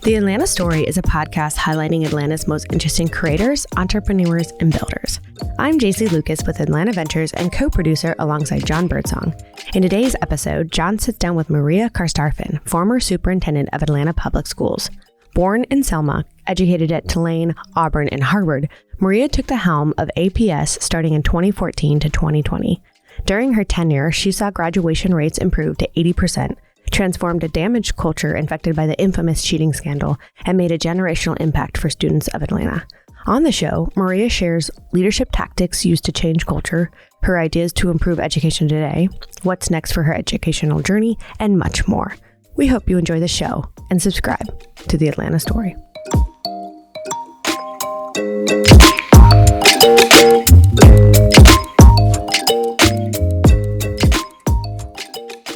The Atlanta Story is a podcast highlighting Atlanta's most interesting creators, entrepreneurs, and builders. I'm JC Lucas with Atlanta Ventures and co-producer alongside John Birdsong. In today's episode, John sits down with Meria Carstarphen, former superintendent of Atlanta Public Schools. Born in Selma, educated at Tulane, Auburn, and Harvard, Meria took the helm of APS starting in 2014 to 2020. During her tenure, she saw graduation rates improve to 80%, transformed a damaged culture infected by the infamous cheating scandal, and made a generational impact for students of Atlanta. On the show, Meria shares leadership tactics used to change culture, her ideas to improve education today, what's next for her educational journey, and much more. We hope you enjoy the show and subscribe to The Atlanta Story.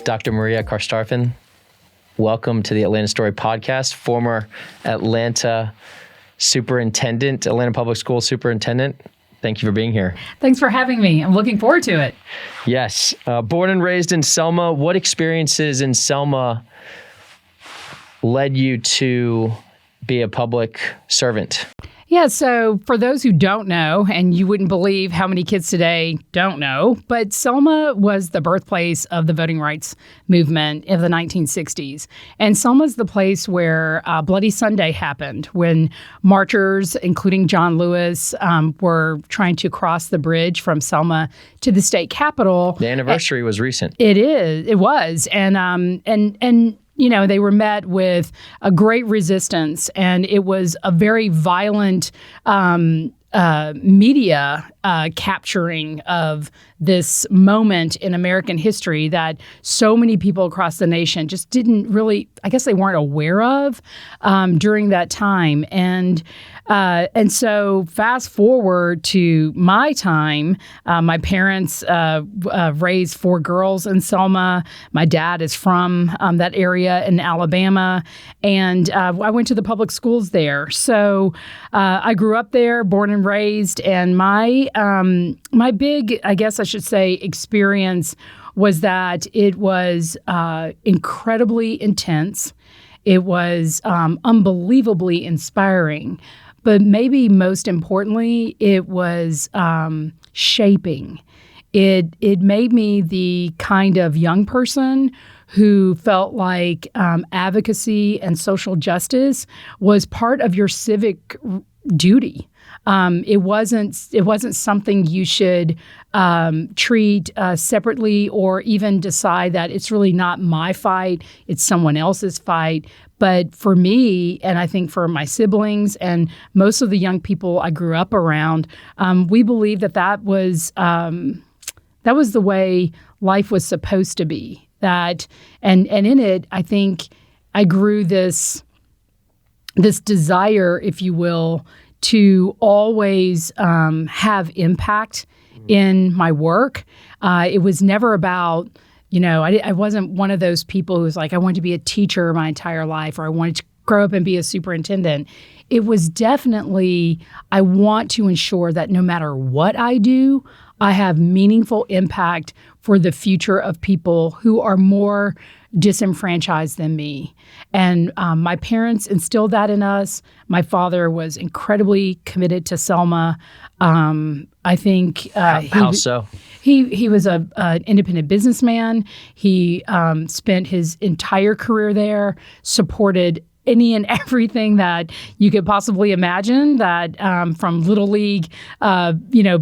Dr. Meria Carstarphen, welcome to the Atlanta Story podcast, former Atlanta superintendent, Atlanta Public School superintendent. Thank you for being here. Thanks for having me. I'm looking forward to it. Yes. Born and raised in Selma, what experiences in Selma led you to be a public servant? Yeah, so for those who don't know, and you wouldn't believe how many kids today don't know, but Selma was the birthplace of the voting rights movement of the 1960s. And Selma's the place where Bloody Sunday happened, when marchers, including John Lewis, were trying to cross the bridge from Selma to the state capitol. The anniversary was recent. It was. And you know, they were met with a great resistance, and it was a very violent media capturing of this moment in American history that so many people across the nation just didn't really, I guess they weren't aware of during that time. And so fast forward to my time, my parents raised 4 girls in Selma. My dad is from that area in Alabama, and I went to the public schools there. So I grew up there, born and raised, and my big, I guess I should say, experience was that it was incredibly intense. It was unbelievably inspiring. But maybe most importantly, it was shaping. It made me the kind of young person who felt like advocacy and social justice was part of your civic duty. It wasn't something you should treat separately, or even decide that it's really not my fight, it's someone else's fight. But for me, and I think for my siblings and most of the young people I grew up around, we believed that was the way life was supposed to be. And in it, I think I grew this desire, if you will, to always have impact in my work. It was never about, I wasn't one of those people who was like, I wanted to be a teacher my entire life, or I wanted to grow up and be a superintendent. It was definitely, I want to ensure that no matter what I do, I have meaningful impact for the future of people who are more disenfranchised than me. And my parents instilled that in us. My father was incredibly committed to Selma. I think how so? He was an independent businessman. He spent his entire career there, supported any and everything that you could possibly imagine, that from Little League,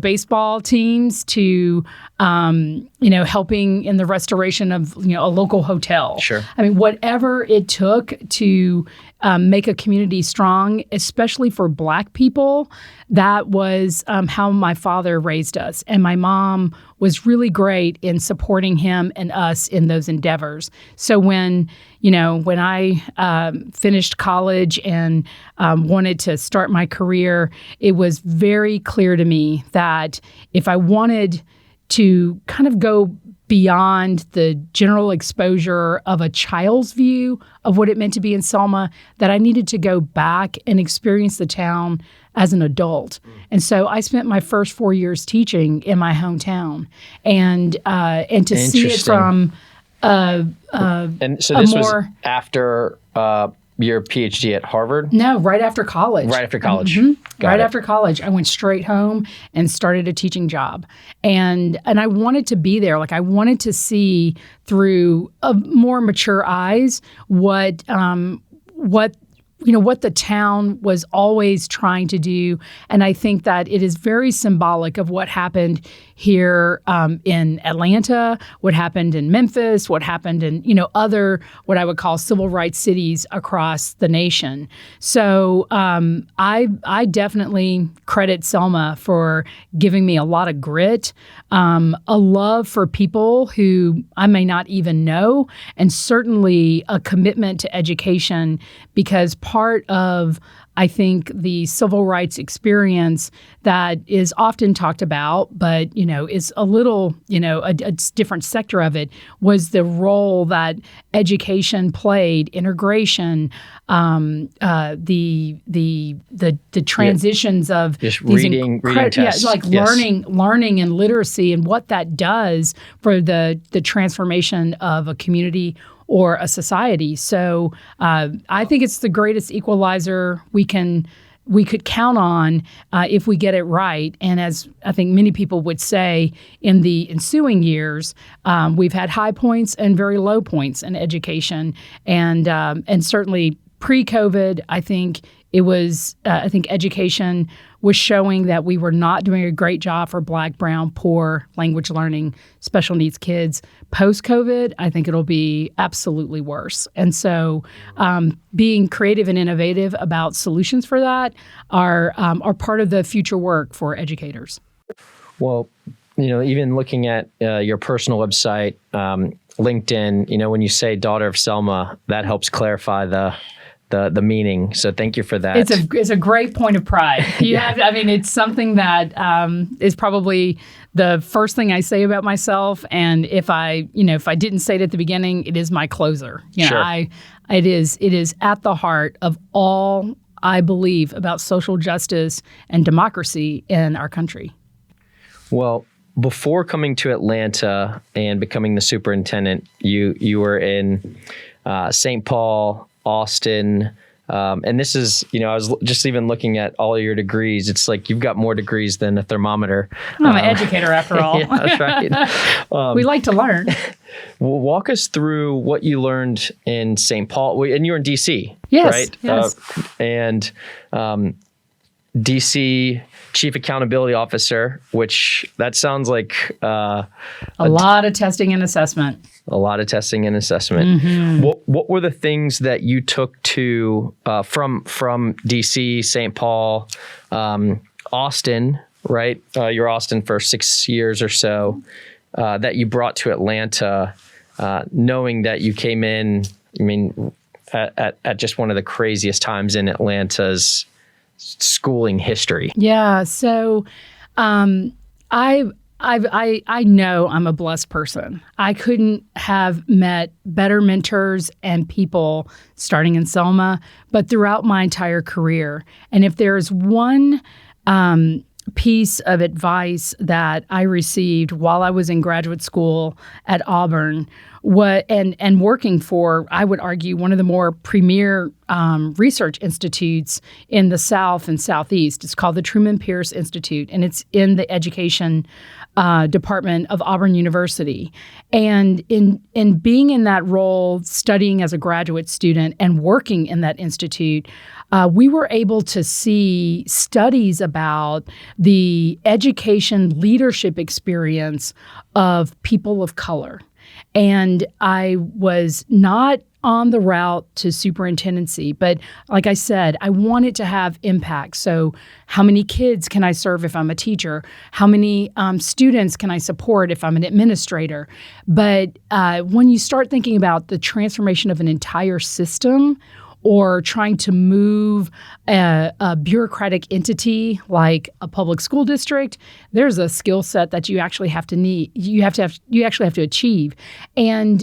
baseball teams to, helping in the restoration of, a local hotel. Sure. I mean, whatever it took to make a community strong, especially for Black people, that was how my father raised us. And my mom was really great in supporting him and us in those endeavors. So when I finished college and wanted to start my career, it was very clear to me that if I wanted to kind of go beyond the general exposure of a child's view of what it meant to be in Selma, that I needed to go back and experience the town as an adult. And so I spent my first 4 years teaching in my hometown, and to see it from and so this was after your PhD at Harvard? No, right after college. Right after college. After college, I went straight home and started a teaching job. And I wanted to be there. Like, I wanted to see through a more mature eyes what the town was always trying to do. And I think that it is very symbolic of what happened here in Atlanta, what happened in Memphis, what happened in, other what I would call civil rights cities across the nation. So I definitely credit Selma for giving me a lot of grit, a love for people who I may not even know, and certainly a commitment to education, because part of, I think, the civil rights experience that is often talked about, but, is a little, a different sector of it, was the role that education played, integration, the transitions of just reading tests. Learning and literacy, and what that does for the transformation of a community or a society. So I think it's the greatest equalizer we could count on if we get it right. And as I think many people would say, in the ensuing years, we've had high points and very low points in education. And certainly pre-COVID, I think education was showing that we were not doing a great job for Black, brown, poor, language learning, special needs kids. Post-COVID, I think it'll be absolutely worse. And so being creative and innovative about solutions for that are part of the future work for educators. Well, even looking at your personal website, LinkedIn, when you say daughter of Selma, that helps clarify the meaning. So thank you for that. It's a great point of pride. It's something that is probably the first thing I say about myself. And if I didn't say it at the beginning, it is my closer. Sure. It is at the heart of all I believe about social justice and democracy in our country. Well, before coming to Atlanta and becoming the superintendent, you were in St. Paul, Austin, and this is, I was just even looking at all of your degrees. It's like you've got more degrees than a thermometer. I'm an educator after all. Yeah, that's right. We like to learn. Well, walk us through what you learned in St. Paul, and you were in D.C., yes, right? Yes. And D.C. Chief Accountability Officer, which that sounds like a lot of testing and assessment. A lot of testing and assessment. Mm-hmm. What were the things that you took to from D.C., St. Paul, Austin, right? You're Austin for 6 years or so, that you brought to Atlanta, knowing that you came in, at just one of the craziest times in Atlanta's schooling history. Yeah. So I know I'm a blessed person. I couldn't have met better mentors and people starting in Selma, but throughout my entire career. And if there's one piece of advice that I received while I was in graduate school at Auburn, and working for, I would argue, one of the more premier research institutes in the South and Southeast. It's called the Truman Pierce Institute, and it's in the education department of Auburn University. And in being in that role, studying as a graduate student and working in that institute, we were able to see studies about the education leadership experience of people of color. And I was not on the route to superintendency, but like I said, I wanted to have impact. So how many kids can I serve if I'm a teacher? How many students can I support if I'm an administrator? But when you start thinking about the transformation of an entire system, or trying to move a bureaucratic entity like a public school district, there's a skill set that you actually have to need. You actually have to achieve. And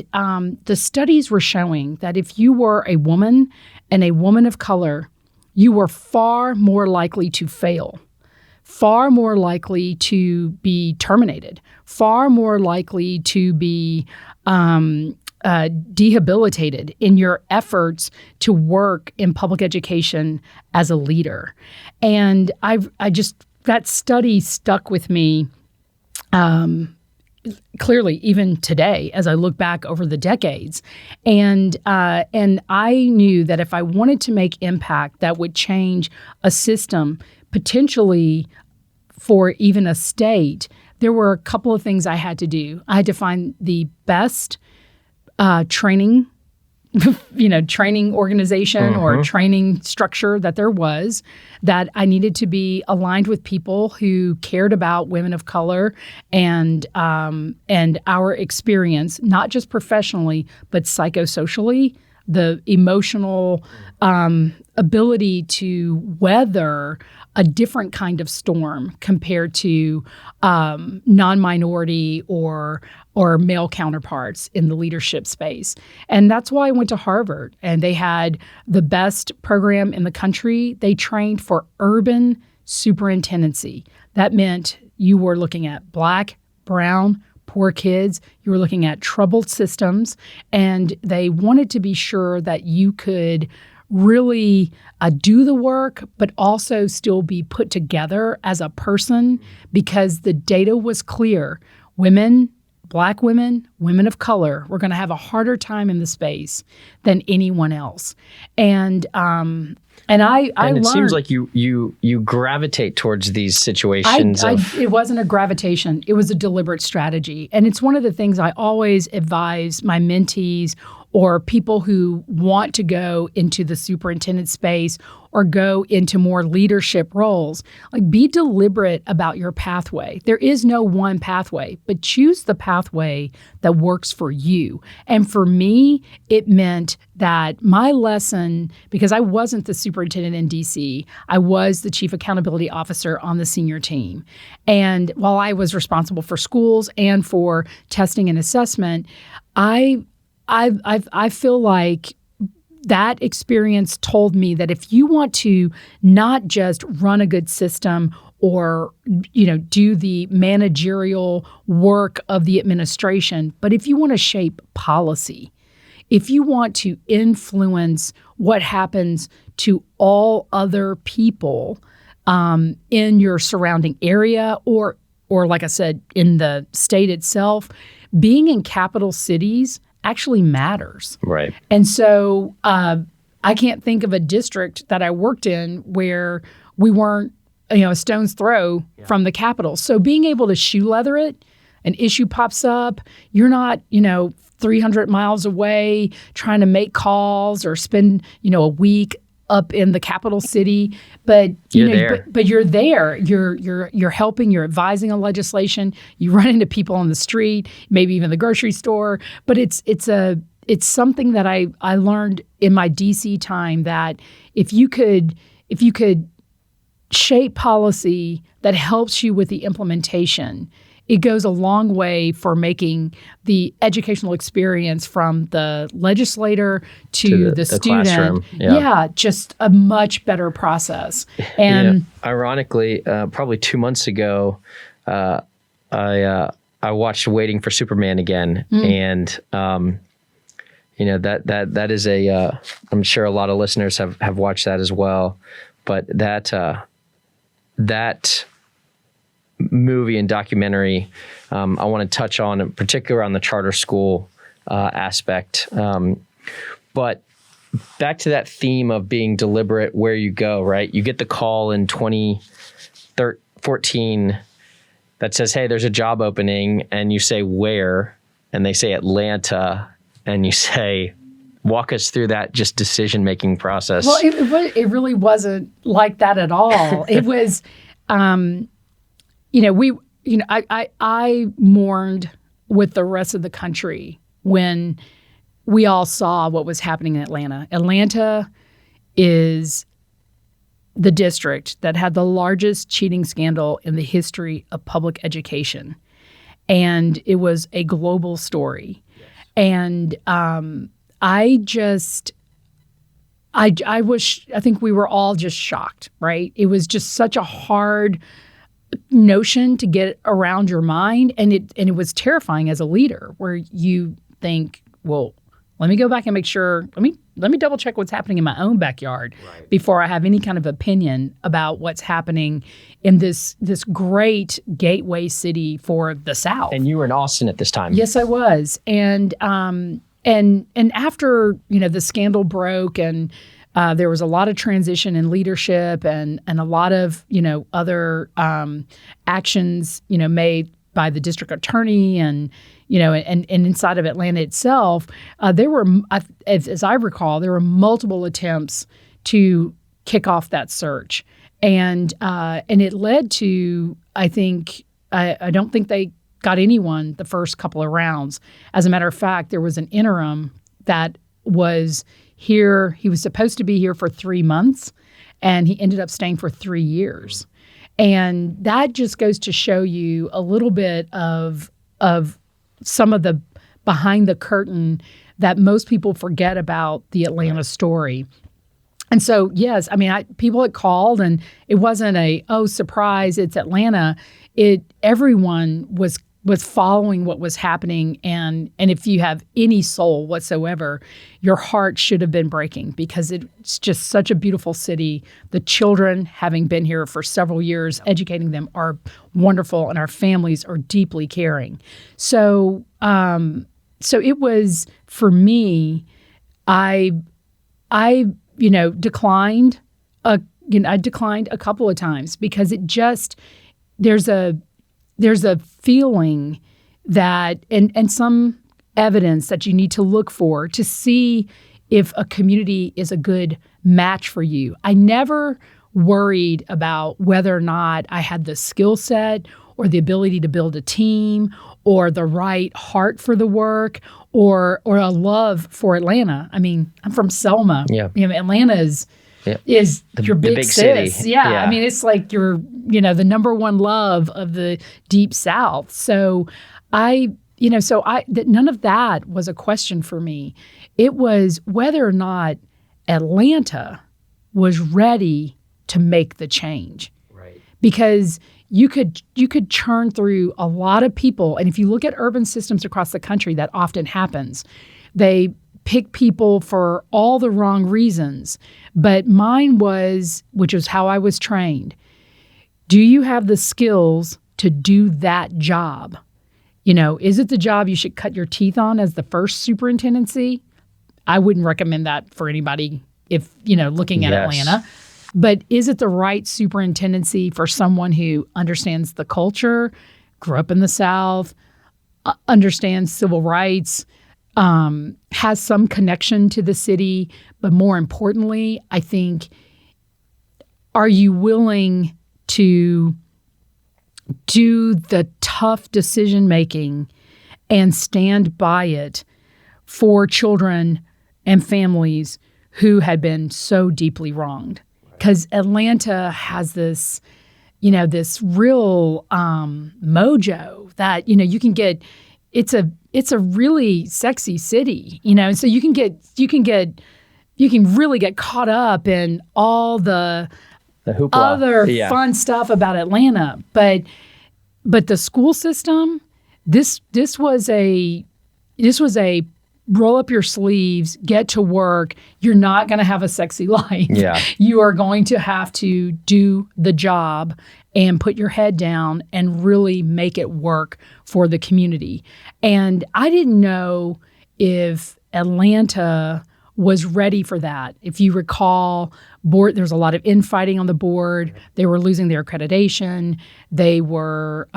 the studies were showing that if you were a woman and a woman of color, you were far more likely to fail, far more likely to be terminated, far more likely to be debilitated in your efforts to work in public education as a leader. And that study stuck with me clearly even today as I look back over the decades. And I knew that if I wanted to make impact that would change a system, potentially for even a state, there were a couple of things I had to do. I had to find the best training organization or training structure that there was, that I needed to be aligned with people who cared about women of color and our experience, not just professionally, but psychosocially, the emotional ability to weather a different kind of storm compared to non-minority or male counterparts in the leadership space. And that's why I went to Harvard, and they had the best program in the country. They trained for urban superintendency. That meant you were looking at Black, brown, poor kids. You were looking at troubled systems, and they wanted to be sure that you could really do the work, but also still be put together as a person, because the data was clear. Women, Black women, women of color, were going to have a harder time in the space than anyone else. And I learned, it seems like you gravitate towards these situations. It wasn't a gravitation. It was a deliberate strategy. And it's one of the things I always advise my mentees or people who want to go into the superintendent space or go into more leadership roles. Like, be deliberate about your pathway. There is no one pathway, but choose the pathway that works for you. And for me, it meant that my lesson, because I wasn't the superintendent in DC, I was the chief accountability officer on the senior team. And while I was responsible for schools and for testing and assessment, I feel like that experience told me that if you want to not just run a good system or, do the managerial work of the administration, but if you want to shape policy, if you want to influence what happens to all other people in your surrounding area, or like I said, in the state itself, being in capital cities actually matters. Right. And so I can't think of a district that I worked in where we weren't, a stone's throw from the Capitol. So being able to shoe leather it, an issue pops up, you're not, 300 miles away trying to make calls or spend, a week up in the capital city, but you're there. You're helping. You're advising on legislation. You run into people on the street, maybe even the grocery store. But it's something that I learned in my DC time, that if you could shape policy that helps you with the implementation, it goes a long way for making the educational experience from the legislator to the student. Just a much better process. And ironically, probably 2 months ago, I watched Waiting for Superman again, and that is I'm sure a lot of listeners have watched that as well, but that movie and documentary, I want to touch on, in particular, on the charter school aspect. But back to that theme of being deliberate where you go, right? You get the call in 2014 that says, hey, there's a job opening, and you say, where? And they say Atlanta, and you say, walk us through that just decision-making process. Well, it really wasn't like that at all. It was... I mourned with the rest of the country when we all saw what was happening in Atlanta. Atlanta is the district that had the largest cheating scandal in the history of public education. And it was a global story. Yes. And I think we were all just shocked, right? It was just such a hard notion to get around your mind, and it was terrifying as a leader, where you think, well, let me go back and make sure, let me double check what's happening in my own backyard before I have any kind of opinion about what's happening in this great gateway city for the South. And you were in Austin at this time. Yes, I was. And after, the scandal broke and there was a lot of transition in leadership and a lot of, other actions, made by the district attorney and inside of Atlanta itself, there were, as I recall, there were multiple attempts to kick off that search. And it led to, I don't think they got anyone the first couple of rounds. As a matter of fact, there was an interim that was here. He was supposed to be here for 3 months, and he ended up staying for 3 years. And that just goes to show you a little bit of some of the behind the curtain that most people forget about the Atlanta story. And so, yes, people had called, and it wasn't surprise, it's Atlanta. Everyone was following what was happening, and if you have any soul whatsoever, your heart should have been breaking because it's just such a beautiful city. The children, having been here for several years, educating them, are wonderful, and our families are deeply caring. So it was, for me, I declined. I declined a couple of times because it just there's a feeling that and some evidence that you need to look for to see if a community is a good match for you. I never worried about whether or not I had the skill set or the ability to build a team or the right heart for the work or a love for Atlanta. I'm from Selma. Yeah. Atlanta is your big city. sis. Yeah. It's like your, the number one love of the Deep South. So none of that was a question for me. It was whether or not Atlanta was ready to make the change. Right. Because you could churn through a lot of people. And if you look at urban systems across the country, that often happens. They pick people for all the wrong reasons. But mine was, which was how I was trained, do you have the skills to do that job? Is it the job you should cut your teeth on as the first superintendency? I wouldn't recommend that for anybody if, looking at Atlanta. But is it the right superintendency for someone who understands the culture, grew up in the South, understands civil rights, has some connection to the city, but more importantly, I think, are you willing to do the tough decision making and stand by it for children and families who had been so deeply wronged? Because Atlanta has this, this real mojo that, you can get. It's a really sexy city, so you can really get caught up in all the hoopla. Other fun stuff about Atlanta. But the school system, this was a roll up your sleeves, get to work. You're not going to have a sexy life. Yeah. You are going to have to do the job and put your head down and really make it work for the community. And I didn't know if Atlanta was ready for that. If you recall, there was a lot of infighting on the board. They were losing their accreditation. They were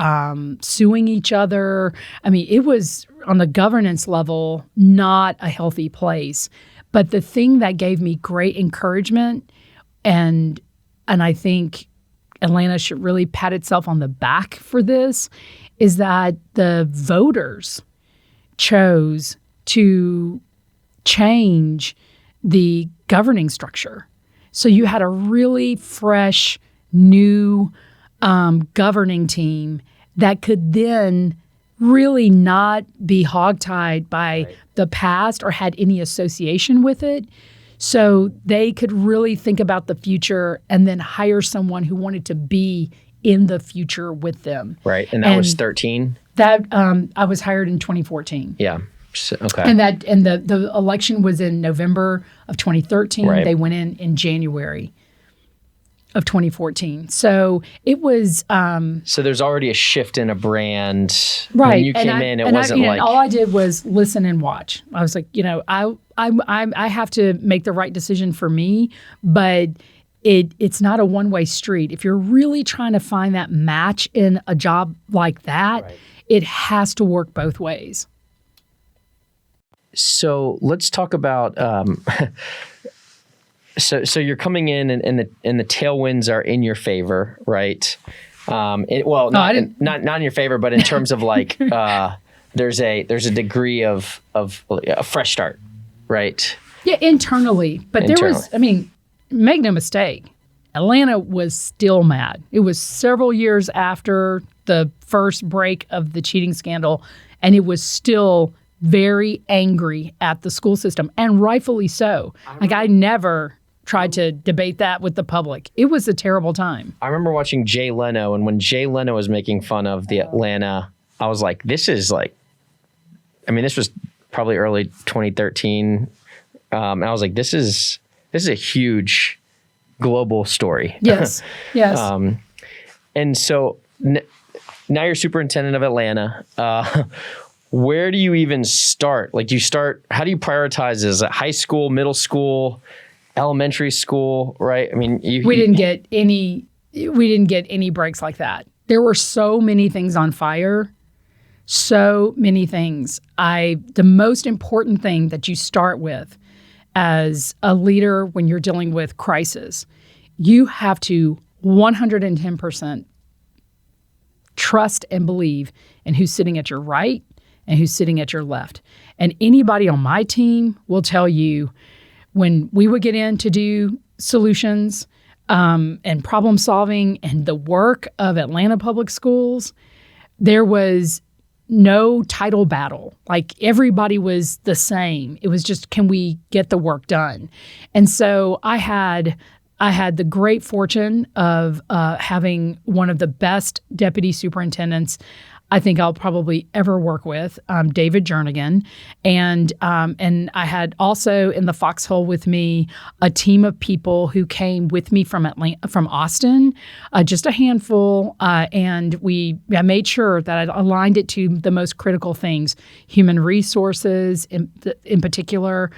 suing each other. It was, on the governance level, not a healthy place. But the thing that gave me great encouragement, and I think Atlanta should really pat itself on the back for this, is that the voters chose to change the governing structure. So you had a really fresh, new governing team that could then really not be hogtied by the past or had any association with it. So they could really think about the future and then hire someone who wanted to be in the future with them. Right. And that was 13? That I was hired in 2014. Yeah. Okay. And the election was in November of 2013. Right. They went in January of 2014. So it was so there's already a shift in a brand. right. When you came in, it wasn't like all I did was listen and watch. I was like, I have to make the right decision for me, but it's not a one-way street. If you're really trying to find that match in a job like that, Right. it has to work both ways. So let's talk about. So you're coming in, and the tailwinds are in your favor, right? Not in your favor, but in terms of like there's a degree of a fresh start, right? Yeah, internally. But there was, make no mistake, Atlanta was still mad. It was several years after the first break of the cheating scandal, and it was still very angry at the school system, and rightfully so. I never tried to debate that with the public. It was a terrible time. I remember watching Jay Leno, and when Jay Leno was making fun of the Atlanta, I was like, this was probably early 2013. And I was like, this is a huge global story. Yes. And so now you're superintendent of Atlanta. Where do you even start? Like, how do you prioritize? Is it high school, middle school, elementary school, right? I mean, we didn't get any breaks like that. There were so many things on fire, so many things. The most important thing that you start with as a leader when you're dealing with crisis, you have to 110% trust and believe in who's sitting at your right and who's sitting at your left. And anybody on my team will tell you, when we would get in to do solutions and problem solving and the work of Atlanta Public Schools, there was no title battle. Like, everybody was the same. It was just, can we get the work done? And so I had the great fortune of having one of the best deputy superintendents I think I'll probably ever work with, David Jernigan. And I had also in the foxhole with me a team of people who came with me from Austin, just a handful. And I made sure that I aligned it to the most critical things, human resources in particular.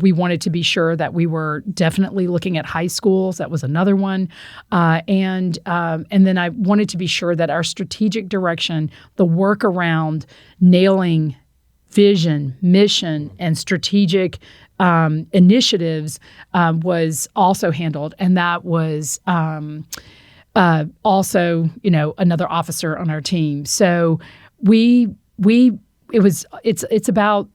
We wanted to be sure that we were definitely looking at high schools. That was another one. And then I wanted to be sure that our strategic direction, the work around nailing vision, mission, and strategic initiatives was also handled. And that was also, another officer on our team. So it's about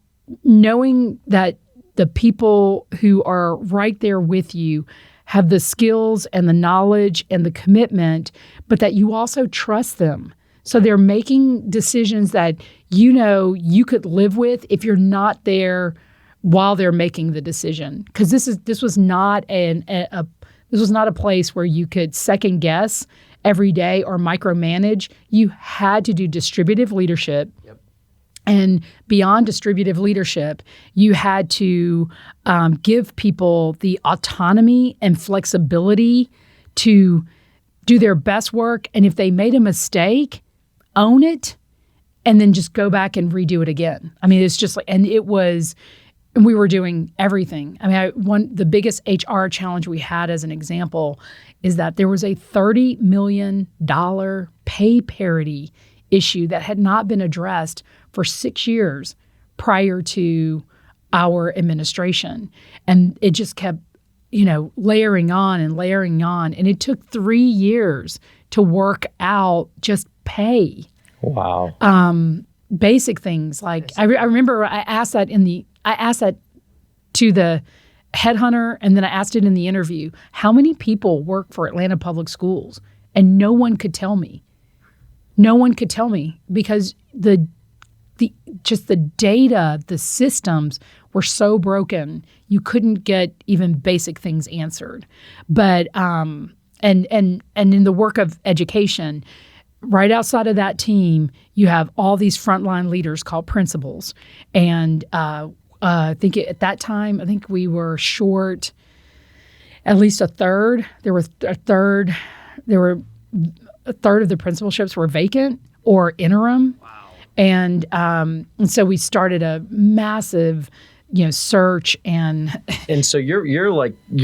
knowing that the people who are right there with you have the skills and the knowledge and the commitment, but that you also trust them. So they're making decisions that you could live with if you're not there while they're making the decision. Because this was not a place where you could second guess every day or micromanage. You had to do distributive leadership. Yep. And beyond distributive leadership, you had to give people the autonomy and flexibility to do their best work. And if they made a mistake, own it, and then just go back and redo it again. I mean, it's just like, and we were doing everything. I mean, the biggest HR challenge we had, as an example, is that there was a $30 million pay parity issue that had not been addressed for 6 years prior to our administration. And it just kept, layering on and layering on. And it took 3 years to work out just pay. Wow. Basic things like I remember I asked that to the headhunter, and then I asked it in the interview. How many people work for Atlanta Public Schools? And no one could tell me. No one could tell me, because the data, the systems were so broken, you couldn't get even basic things answered. But and in the work of education, right outside of that team, you have all these frontline leaders called principals. And I think at that time, I think we were short at least a third. There were a third of the principalships were vacant or interim. Wow. And so we started a massive, search and so you're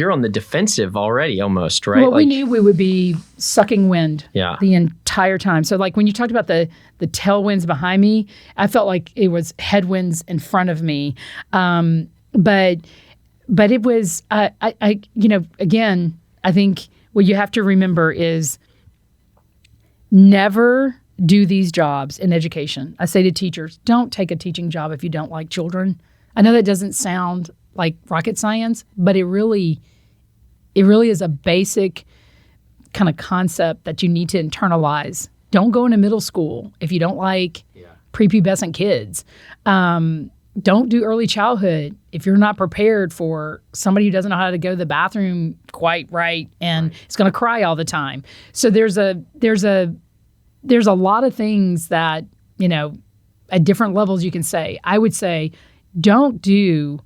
on the defensive already almost, right? Well, we knew we would be sucking wind the entire time. So like when you talked about the tailwinds behind me, I felt like it was headwinds in front of me. But it was again, I think what you have to remember is never do these jobs in education. I say to teachers, don't take a teaching job if you don't like children. I know that doesn't sound like rocket science, but it really is a basic kind of concept that you need to internalize. Don't go into middle school if you don't like prepubescent kids. Don't do early childhood if you're not prepared for somebody who doesn't know how to go to the bathroom quite right and is going to cry all the time. So there's a lot of things that, at different levels you can say. I would say, don't do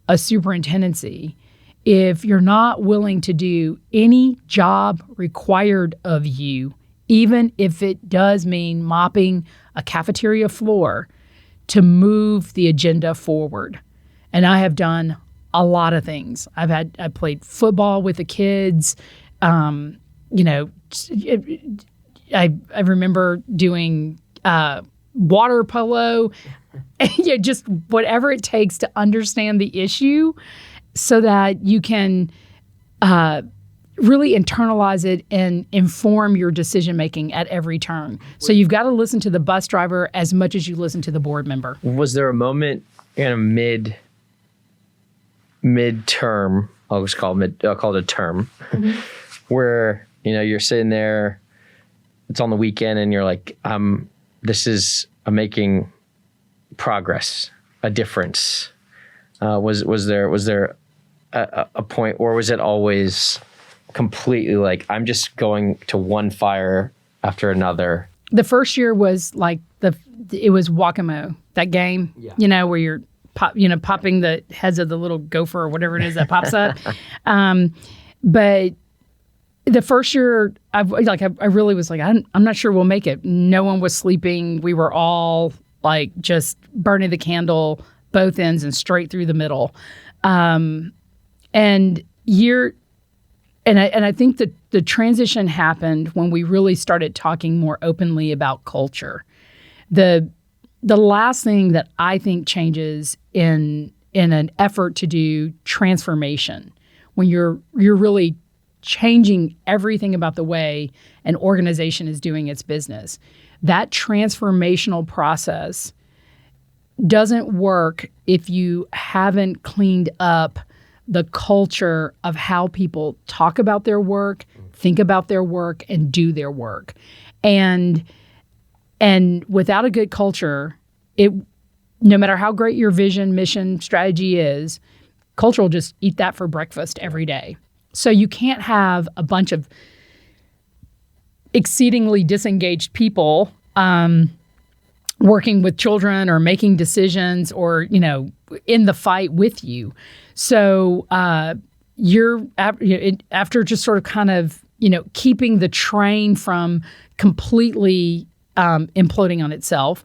a superintendency if you're not willing to do any job required of you, even if it does mean mopping a cafeteria floor to move the agenda forward. And I have done a lot of things. I played football with the kids. I remember doing water polo, just whatever it takes to understand the issue so that you can really internalize it and inform your decision-making at every turn. So you've got to listen to the bus driver as much as you listen to the board member. Was there a moment in a midterm, I'll call it a term, where, you're sitting there, it's on the weekend and you're like, I'm making progress, a difference. Was there a point, or was it always completely like, I'm just going to one fire after another? The first year was like it was Whack-A-Mole, that game, where you're popping the heads of the little gopher or whatever it is that pops up. But the first year, I really was like, I'm not sure we'll make it. No one was sleeping. We were all like just burning the candle both ends and straight through the middle. And I think that the transition happened when we really started talking more openly about culture. The last thing that I think changes in an effort to do transformation, when you're really changing everything about the way an organization is doing its business, that transformational process doesn't work if you haven't cleaned up the culture of how people talk about their work, think about their work, and do their work. And without a good culture, no matter how great your vision, mission, strategy is, culture will just eat that for breakfast every day. So you can't have a bunch of exceedingly disengaged people working with children or making decisions or, in the fight with you. So you're after just sort of kind of, keeping the train from completely imploding on itself,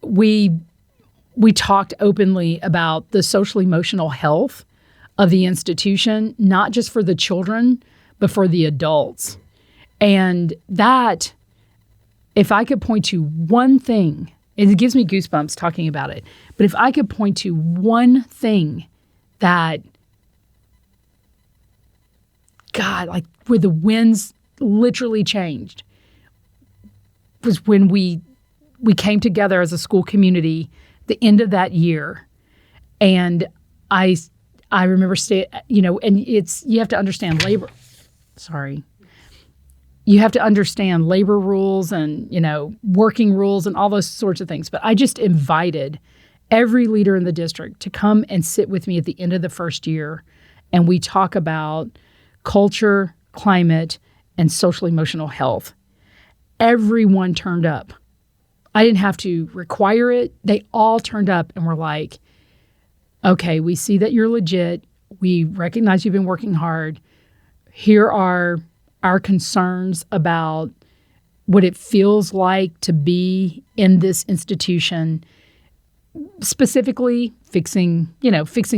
we talked openly about the social emotional health of the institution, not just for the children, but for the adults. And that, if I could point to one thing, it gives me goosebumps talking about it, but if I could point to one thing that, God, like where the winds literally changed, was when we came together as a school community the end of that year. And I remember and you have to understand labor. Sorry. You have to understand labor rules and, working rules and all those sorts of things. But I just invited every leader in the district to come and sit with me at the end of the first year. And we talk about culture, climate, and social emotional health. everyone turned up. I didn't have to require it. They all turned up and were like, okay, we see that you're legit. We recognize you've been working hard. Here are our concerns about what it feels like to be in this institution, specifically fixing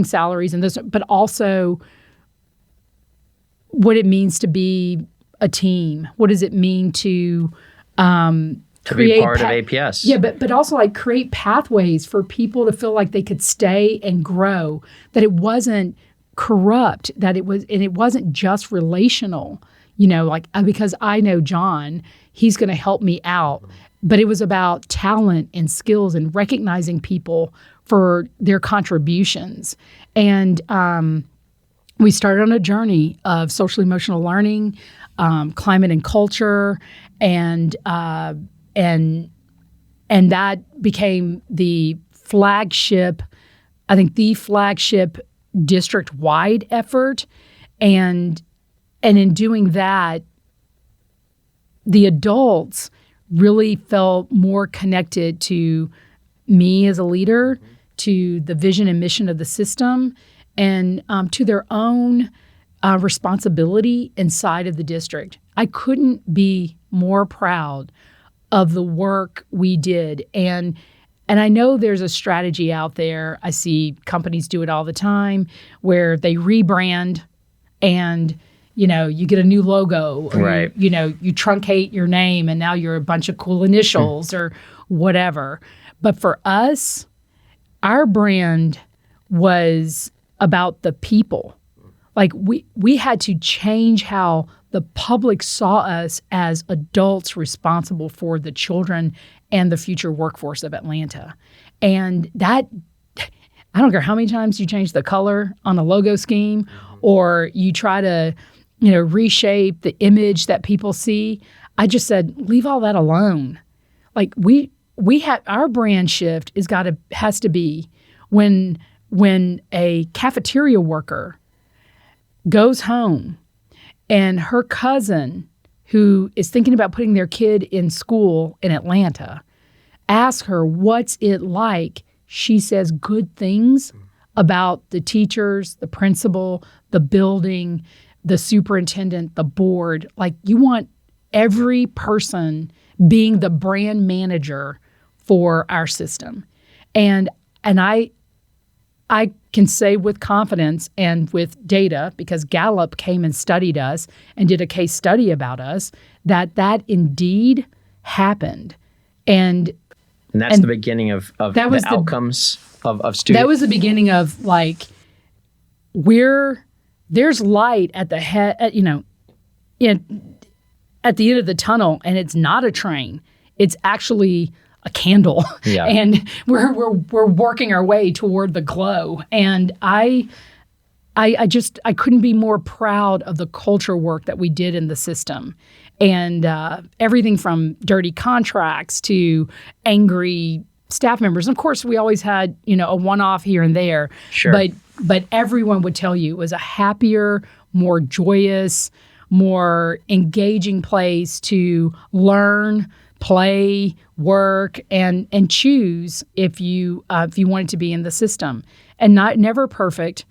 salaries and this, but also what it means to be a team. What does it mean to be part of APS? Yeah, but also like create pathways for people to feel like they could stay and grow, that it wasn't corrupt, and it wasn't just relational, because I know John, he's going to help me out. But it was about talent and skills and recognizing people for their contributions. And we started on a journey of social emotional learning, climate and culture, and that became the flagship district-wide effort. And in doing that, the adults really felt more connected to me as a leader, to the vision and mission of the system, and to their own responsibility inside of the district. I couldn't be more proud of the work we did. And I know there's a strategy out there. I see companies do it all the time where they rebrand and you get a new logo, or right. you truncate your name and now you're a bunch of cool initials or whatever. But for us, our brand was about the people. Like we had to change how the public saw us as adults responsible for the children and the future workforce of Atlanta. And that, I don't care how many times you change the color on a logo scheme or you try to reshape the image that people see. I just said, leave all that alone. Like we had our brand shift has to be when a cafeteria worker goes home and her cousin, who is thinking about putting their kid in school in Atlanta, asks her, what's it like? She says good things about the teachers, the principal, the building, the superintendent, the board. Like, you want every person being the brand manager for our system. And I can say with confidence and with data, because Gallup came and studied us and did a case study about us, that indeed happened. And that's the beginning of the outcomes of students. That was the beginning of, like, there's light at the head, at the end of the tunnel, and it's not a train. It's actually a candle. Yeah. And we're working our way toward the glow. And I couldn't be more proud of the culture work that we did in the system. And everything from dirty contracts to angry staff members. And of course, we always had, a one-off here and there. Sure. But everyone would tell you it was a happier, more joyous, more engaging place to learn, play, work, and choose if you wanted to be in the system. And never perfect.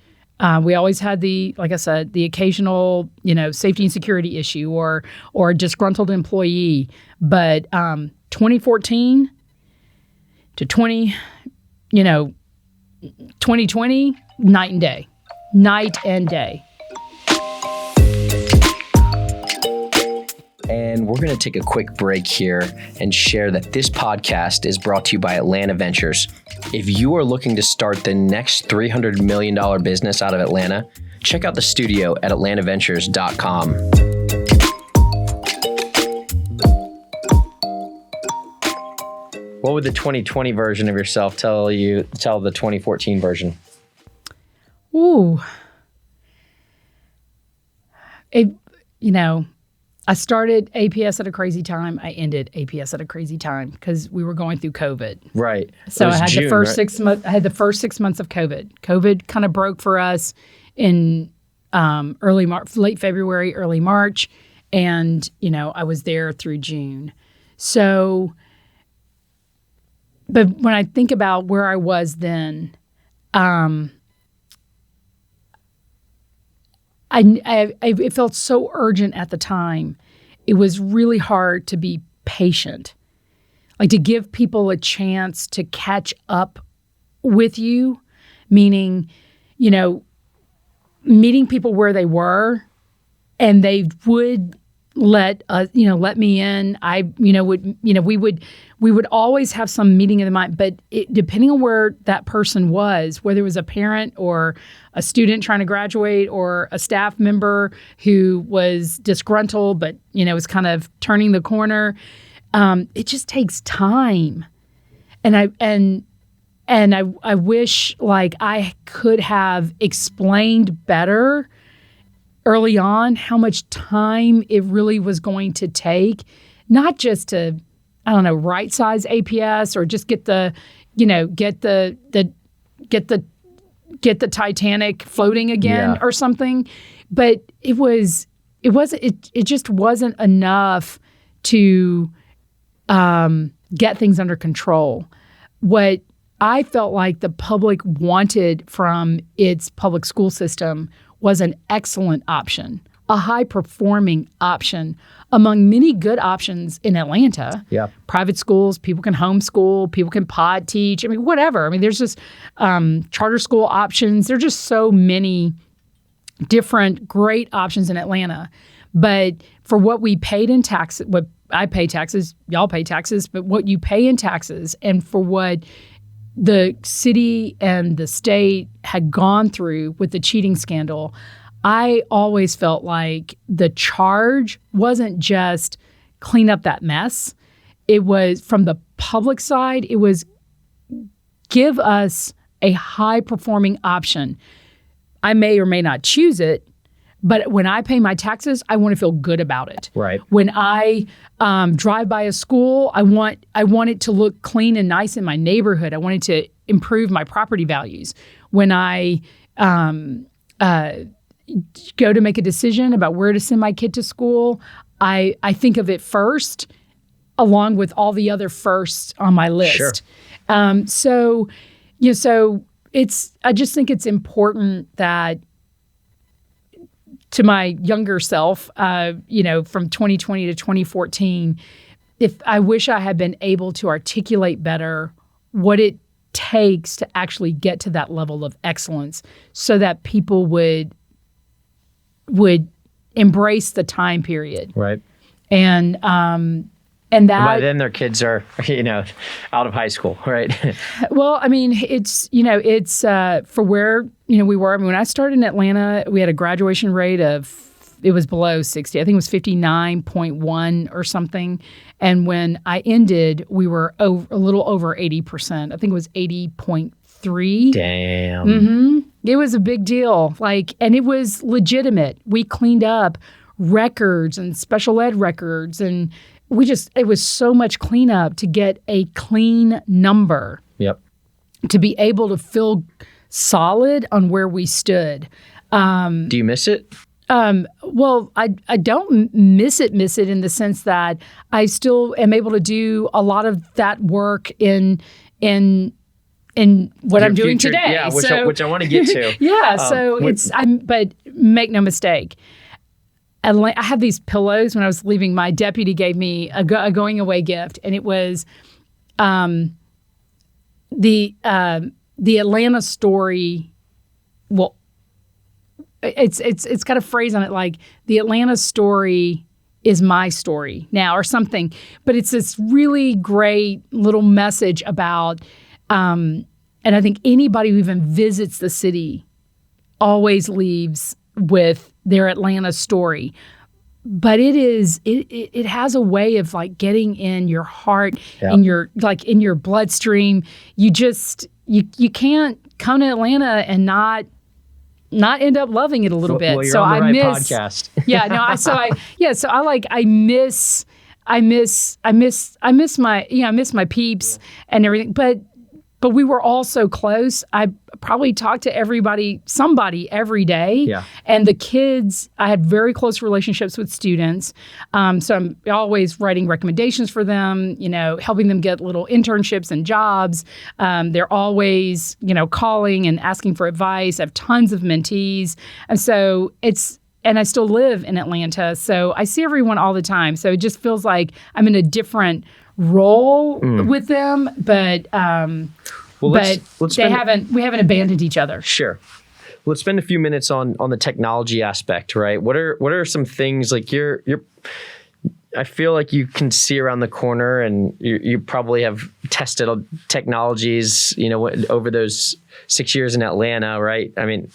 We always had like I said, the occasional, safety and security issue or a disgruntled employee. But 2014 to 2020, night and day. And we're going to take a quick break here and share that this podcast is brought to you by Atlanta Ventures. If you are looking to start the next $300 million business out of Atlanta, check out the studio at atlantaventures.com. What would the 2020 version of yourself tell the 2014 version? Ooh. I started APS at a crazy time. I ended APS at a crazy time because we were going through COVID. Right. So I had the first 6 months. I had the first 6 months of COVID. COVID kind of broke for us in early March, late February, early March, and I was there through June. So, but when I think about where I was then, it felt so urgent at the time. It was really hard to be patient, like to give people a chance to catch up with you, meaning, meeting people where they were, and they would let me in. We would always have some meeting of the mind, but depending on where that person was, whether it was a parent or a student trying to graduate or a staff member who was disgruntled, but was kind of turning the corner, it just takes time. And I wish like I could have explained better early on how much time it really was going to take, not just to, right size APS or just get the Titanic floating again or something. But it just wasn't enough to get things under control. What I felt like the public wanted from its public school system was an excellent option, a high-performing option among many good options in Atlanta. Yeah. Private schools, people can homeschool, people can pod teach, whatever. There's just charter school options. There are just so many different great options in Atlanta. But for what we paid in taxes, what I pay taxes, y'all pay taxes, but what you pay in taxes and for what the city and the state had gone through with the cheating scandal, I always felt like the charge wasn't just clean up that mess. It was, from the public side, it was give us a high-performing option. I may or may not choose it, but when I pay my taxes, I want to feel good about it. Right. When I drive by a school, I want it to look clean and nice in my neighborhood. I want it to improve my property values. When I go to make a decision about where to send my kid to school, I think of it first, along with all the other firsts on my list. Sure. So I just think it's important that, to my younger self, from 2020 to 2014, I wish I had been able to articulate better what it takes to actually get to that level of excellence, so that people would embrace the time period. Right. And that, by then their kids are, out of high school, right? Well, it's for where, we were. When I started in Atlanta, we had a graduation rate it was below 60. I think it was 59.1 or something. And when I ended, we were a little over 80%. I think it was 80.3. Damn. Mm-hmm. It was a big deal. And it was legitimate. We cleaned up records and special ed records, and it was so much cleanup to get a clean number. Yep. To be able to feel solid on where we stood. Do you miss it? Well, I don't miss it in the sense that I still am able to do a lot of that work in what I'm doing future, today. Yeah, which I want to get to. Yeah, but make no mistake. I have these pillows. When I was leaving, my deputy gave me a going away gift, and it was the Atlanta story. Well, it's got a phrase on it like, the Atlanta story is my story now, or something. But it's this really great little message about, and I think anybody who even visits the city always leaves with their Atlanta story. But it has a way of getting in your heart, in your bloodstream. You can't come to Atlanta and not end up loving it a little bit. Well, you're so on the I right miss podcast. I miss my peeps and everything. But we were all so close. I probably talk to somebody every day. Yeah. And the kids, I had very close relationships with students. So I'm always writing recommendations for them, helping them get little internships and jobs. They're always, calling and asking for advice. I have tons of mentees. And I still live in Atlanta, so I see everyone all the time. So it just feels like I'm in a different role with them, but we haven't abandoned each other. Sure. Let's spend a few minutes on the technology aspect, right? What are some things like I feel like you can see around the corner, and you probably have tested technologies, over those 6 years in Atlanta, right? I mean,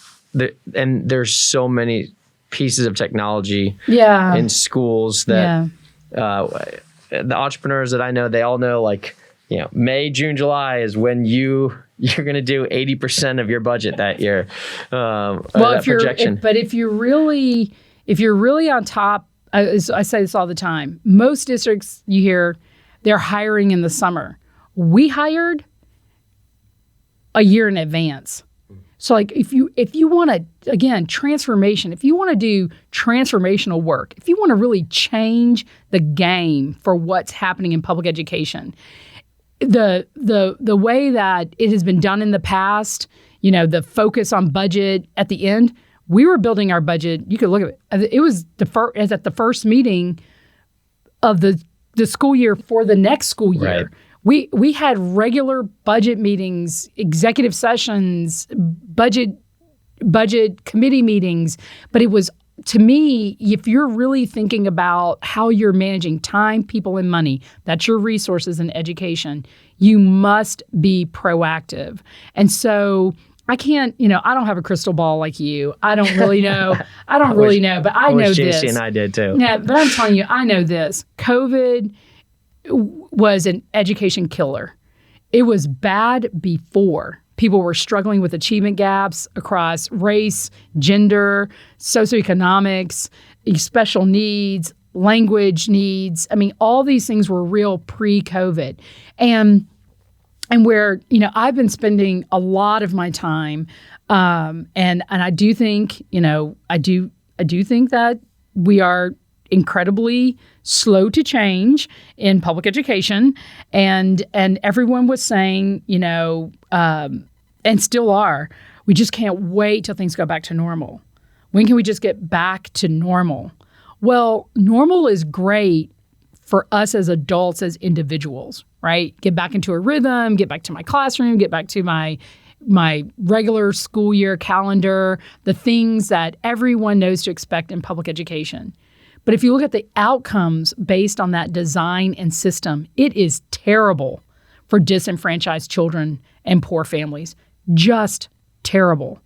there's so many pieces of technology in schools that the entrepreneurs that I know, they all know, like, May, June, July is when you're going to do 80% of your budget that year. If you're really on top, I say this all the time. Most districts, you hear, they're hiring in the summer. We hired a year in advance. So like if you want to, again, transformation, if you want to do transformational work, if you want to really change the game for what's happening in public education, the way that it has been done in the past, the focus on budget at the end, we were building our budget. You could look at it. It was at the first meeting of the school year for the next school year. Right. We had regular budget meetings, executive sessions, budget committee meetings, but it was, to me, if you're really thinking about how you're managing time, people, and money, that's your resources in education, you must be proactive. And so I can't, I don't have a crystal ball like you. I don't really know. But I know this. JC and I did too. Yeah, but I'm telling you, I know this. COVID was an education killer. It was bad before. People were struggling with achievement gaps across race, gender, socioeconomics, special needs, language needs. I mean, all these things were real pre-COVID. And where, I've been spending a lot of my time, and I do think, I do think that we are incredibly slow to change in public education, and everyone was saying, and still are, we just can't wait till things go back to normal. When can we just get back to normal? Well, normal is great for us as adults, as individuals, right? Get back into a rhythm, get back to my classroom, get back to my regular school year calendar, the things that everyone knows to expect in public education. But if you look at the outcomes based on that design and system, it is terrible for disenfranchised children and poor families. Just terrible.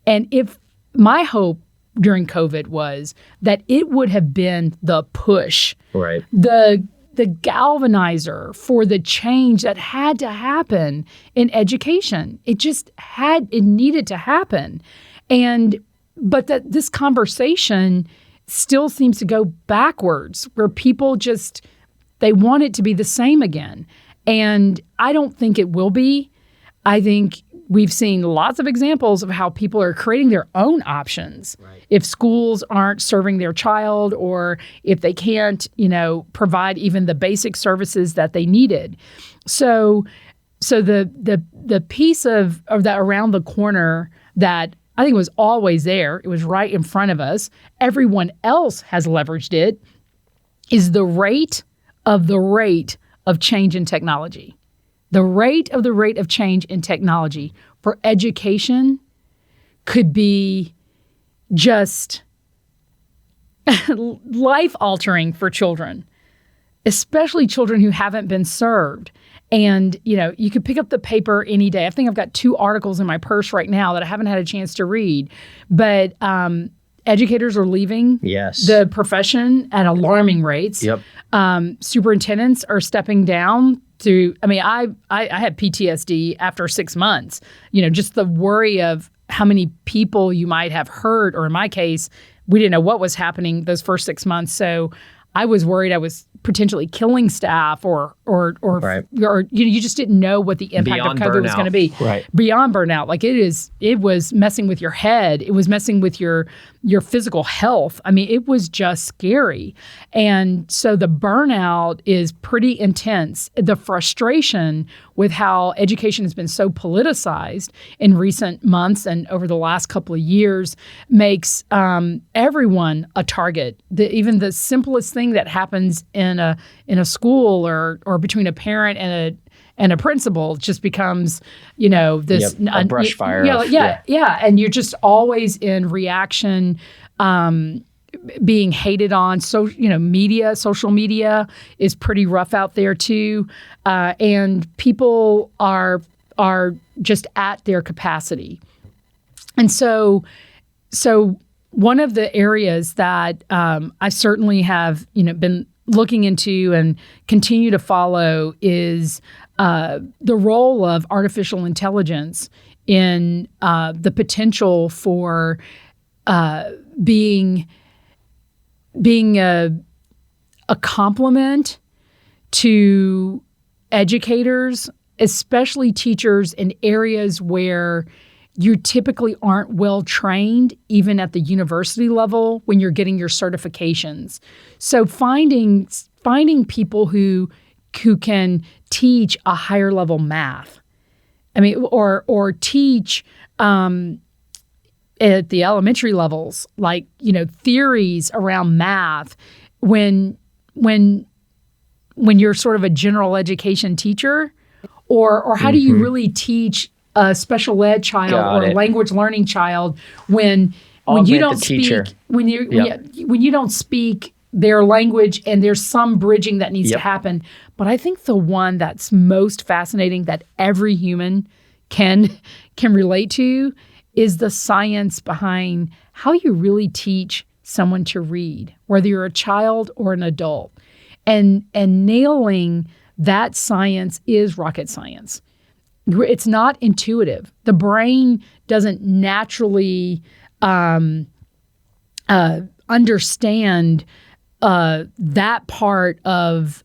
And if my hope during COVID was that it would have been the push, right, the galvanizer for the change that had to happen in education. It needed to happen. But that this conversation still seems to go backwards, where people they want it to be the same again. And I don't think it will be. I think we've seen lots of examples of how people are creating their own options. Right. If schools aren't serving their child, or if they can't, provide even the basic services that they needed. So the piece of that around the corner that I think was always there, it was right in front of us, everyone else has leveraged it, is the rate of change in technology. The rate of change in technology for education could be just life-altering for children, especially children who haven't been served. And, you could pick up the paper any day. I think I've got 2 articles in my purse right now that I haven't had a chance to read. But educators are leaving the profession at alarming rates. Yep. Superintendents are stepping down I had PTSD after 6 months. Just the worry of how many people you might have hurt, or in my case, we didn't know what was happening those first 6 months. So I was worried I was potentially killing staff or you just didn't know what the impact Beyond of COVID was going to be. Right. Beyond burnout. Like it was messing with your head. It was messing with your physical health. I mean, it was just scary. And so the burnout is pretty intense. The frustration with how education has been so politicized in recent months and over the last couple of years makes everyone a target. Even the simplest thing that happens in a school or between a parent and a principal just becomes, this a brush fire. Yeah. And you're just always in reaction, being hated on. So, social media is pretty rough out there too. And people are just at their capacity. And so one of the areas that I certainly have, been looking into and continue to follow is the role of artificial intelligence in the potential for being a complement to educators, especially teachers in areas where you typically aren't well trained, even at the university level when you're getting your certifications. So finding people who can teach a higher level math, or teach at the elementary levels, like theories around math, when you're sort of a general education teacher, or how do you really teach a special ed child or a language learning child when you don't speak when you don't speak their language and there's some bridging that needs to happen. But I think the one that's most fascinating that every human can relate to is the science behind how you really teach someone to read, whether you're a child or an adult. And nailing that science is rocket science. It's not intuitive. The brain doesn't naturally understand that part of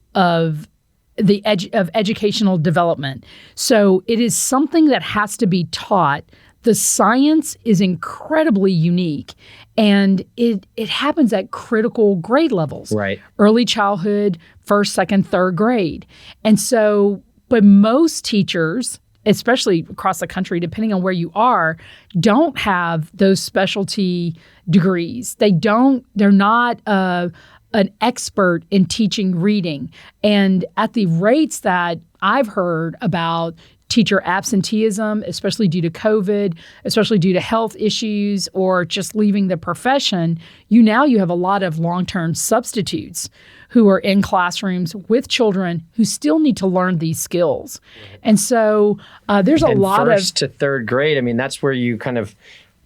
educational development. So it is something that has to be taught. The science is incredibly unique, and it happens at critical grade levels. Right. Early childhood, first, second, third grade. And so, but most teachers, especially across the country, depending on where you are, don't have those specialty degrees. They're not an expert in teaching reading. And at the rates that I've heard about teacher absenteeism, especially due to COVID, especially due to health issues or just leaving the profession, you have a lot of long-term substitutes who are in classrooms with children who still need to learn these skills. And so there's a lot of first to third grade. I mean, that's where you kind of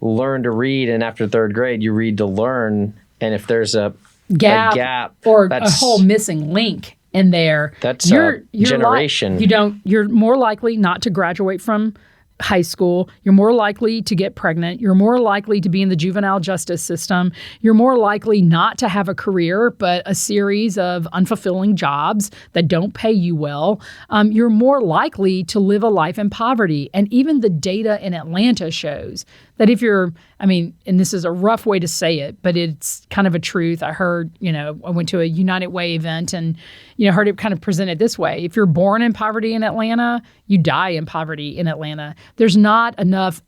learn to read, and after third grade, you read to learn. And if there's a gap or a whole missing link in there, that's your generation. You're more likely not to graduate from high school. You're more likely to get pregnant. You're more likely to be in the juvenile justice system. You're more likely not to have a career, but a series of unfulfilling jobs that don't pay you well. You're more likely to live a life in poverty. And even the data in Atlanta shows that if you're, and this is a rough way to say it, but it's kind of a truth. I heard, I went to a United Way event and, heard it kind of presented this way. If you're born in poverty in Atlanta, you die in poverty in Atlanta. There's not enough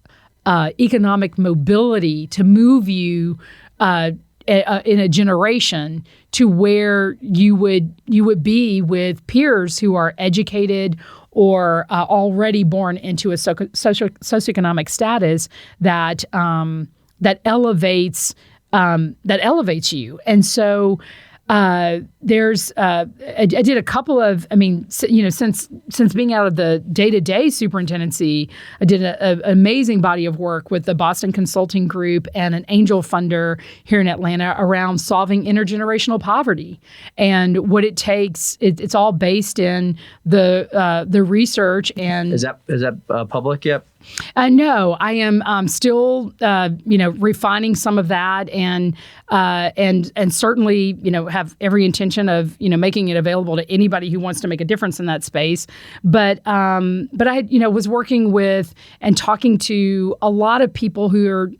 economic mobility to move you in a generation to where you would be with peers who are educated or already born into a socioeconomic status that elevates you. And so there's I did a couple of since being out of the day-to-day superintendency, I did an amazing body of work with the Boston Consulting Group and an angel funder here in Atlanta around solving intergenerational poverty and what it takes. It's all based in the research. And is that public yet? No, I am still, refining some of that, and certainly, have every intention of, making it available to anybody who wants to make a difference in that space. But I, was working with and talking to a lot of people who are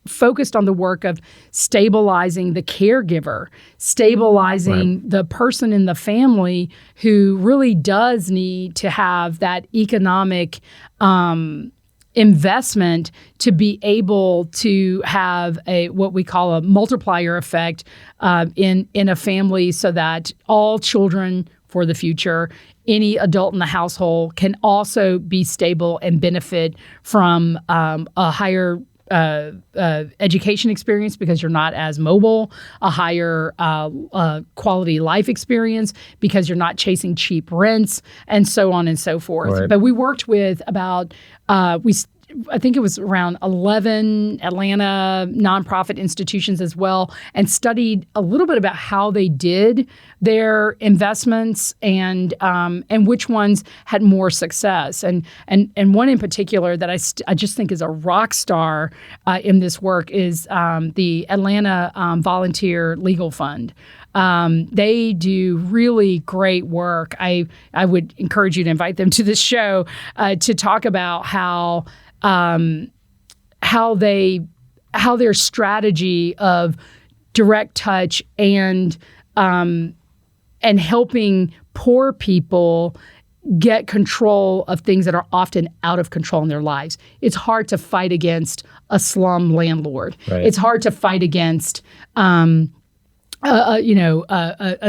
focused on the work of stabilizing the caregiver, stabilizing the person in the family who really does need to have that economic investment to be able to have what we call a multiplier effect in a family, so that all children for the future, any adult in the household, can also be stable and benefit from a higher education experience because you're not as mobile, a higher quality life experience because you're not chasing cheap rents, and so on and so forth. Right. But we worked with about, I think it was around 11 Atlanta nonprofit institutions as well, and studied a little bit about how they did their investments and which ones had more success. And one in particular that I just think is a rock star in this work is the Atlanta Volunteer Legal Fund. They do really great work. I would encourage you to invite them to this show to talk about how their strategy of direct touch and helping poor people get control of things that are often out of control in their lives. It's hard to fight against a slum landlord. Right. It's hard to fight against a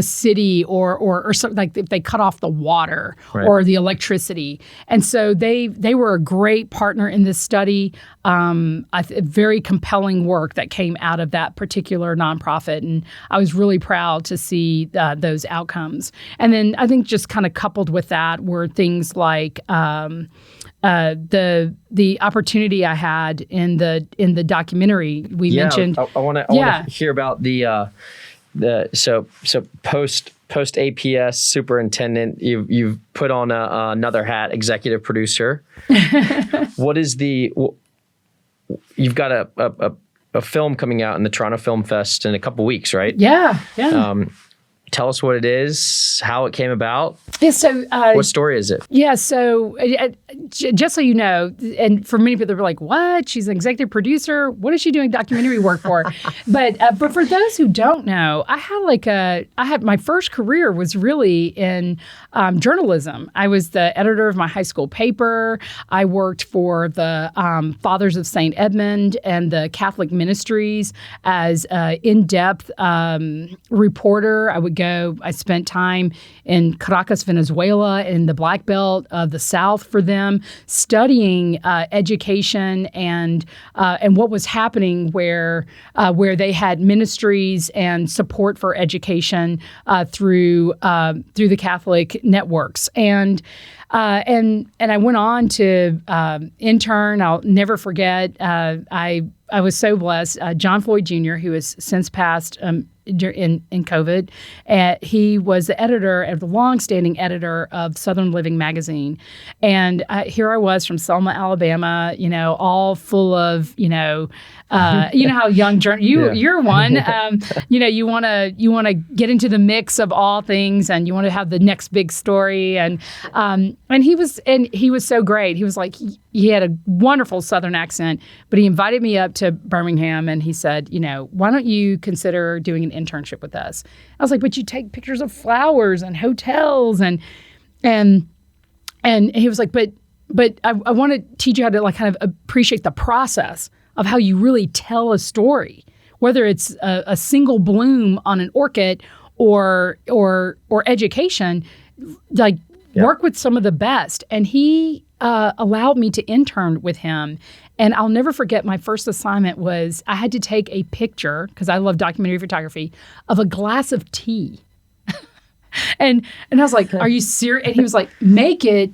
city or something, like if they cut off the water or the electricity. And so they were a great partner in this study. Very compelling work that came out of that particular nonprofit. And I was really proud to see those outcomes. And then I think just kind of coupled with that were things like the opportunity I had in the documentary we mentioned. I want to hear about so post APS superintendent, you've put on another hat, executive producer. You've got a film coming out in the Toronto Film Fest in a couple weeks, right? Yeah. Tell us what it is, how it came about. Yeah, so what story is it? Yeah, so just so you know, and for many people, they're like, "What? She's an executive producer. What is she doing documentary work for?" But for those who don't know, I had my first career was really in journalism. I was the editor of my high school paper. I worked for the Fathers of St. Edmund and the Catholic Ministries as an in-depth reporter. I spent time in Caracas, Venezuela, in the Black Belt of the South for them, studying education and what was happening where they had ministries and support for education through the Catholic networks. And I went on to intern. I'll never forget. I was so blessed. John Floyd Jr., who has since passed in COVID, he was the longstanding editor of Southern Living magazine, and here I was from Selma, Alabama, all full of you know how young you're one, you want to get into the mix of all things, and you want to have the next big story, and he was so great. He was like, he had a wonderful Southern accent, but he invited me up to Birmingham, and he said, why don't you consider doing an internship with us? I was like, but you take pictures of flowers and hotels, and he was like, but I want to teach you how to kind of appreciate the process of how you really tell a story, whether it's a single bloom on an orchid or education, work with some of the best. And he allowed me to intern with him. And I'll never forget, my first assignment was I had to take a picture, because I love documentary photography, of a glass of tea. and I was like, are you serious? And he was like, make it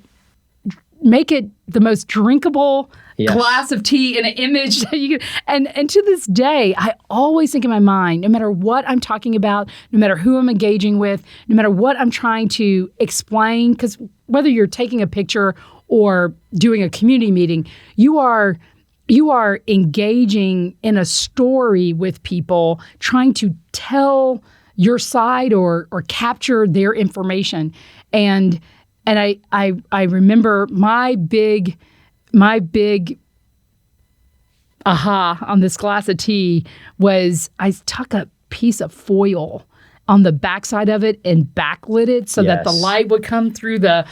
the most drinkable glass of tea in an image that you can. And to this day, I always think in my mind, no matter what I'm talking about, no matter who I'm engaging with, no matter what I'm trying to explain, because whether you're taking a picture or doing a community meeting. You are engaging in a story with people, trying to tell your side or capture their information. And I remember my big aha on this glass of tea was I stuck a piece of foil on the backside of it and backlit it so that the light would come through the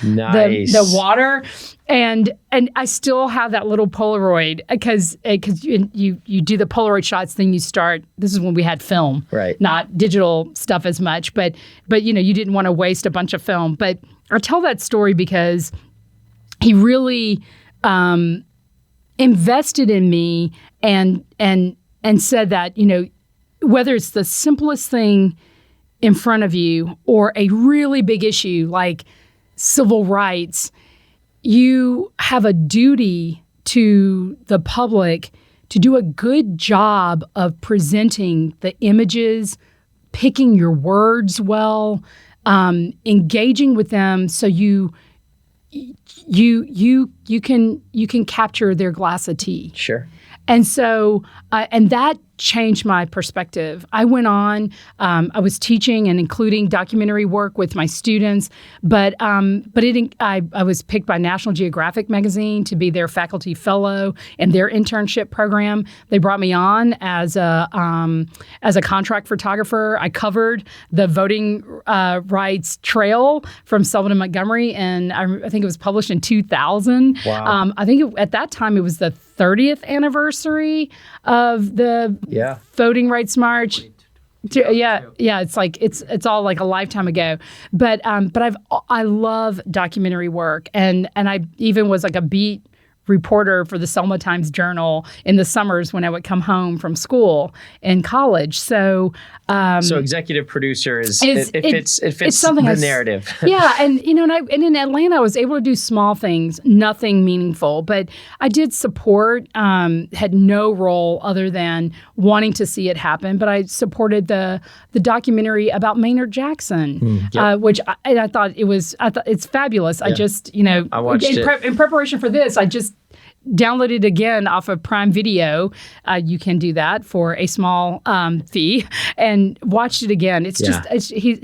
water. And I still have that little Polaroid because you do the Polaroid shots, then you start. This is when we had film, right? Not digital stuff as much, but you didn't want to waste a bunch of film. But I tell that story because he really invested in me and said that whether it's the simplest thing in front of you or a really big issue like civil rights, you have a duty to the public to do a good job of presenting the images, picking your words well, engaging with them so you can capture their glass of tea. Sure. And so, and that changed my perspective. I went on, I was teaching and including documentary work with my students, but I was picked by National Geographic magazine to be their faculty fellow in their internship program. They brought me on as a contract photographer. I covered the voting rights trail from Selma to Montgomery, and I think it was published in 2000. Wow. I think at that time it was the 30th anniversary of the Voting Rights March. It's like it's all like a lifetime ago. But I love documentary work, and I even was like a beat reporter for the Selma Times-Journal in the summers when I would come home from school and college. So executive producer it fits something the narrative. Yeah, and and in Atlanta I was able to do small things, nothing meaningful, but I did support. Had no role other than wanting to see it happen, but I supported the documentary about Maynard Jackson, which I thought it's fabulous. I just I watched it in preparation for this. I just downloaded it again off of Prime Video. You can do that for a small fee, and watched it again. It's just he's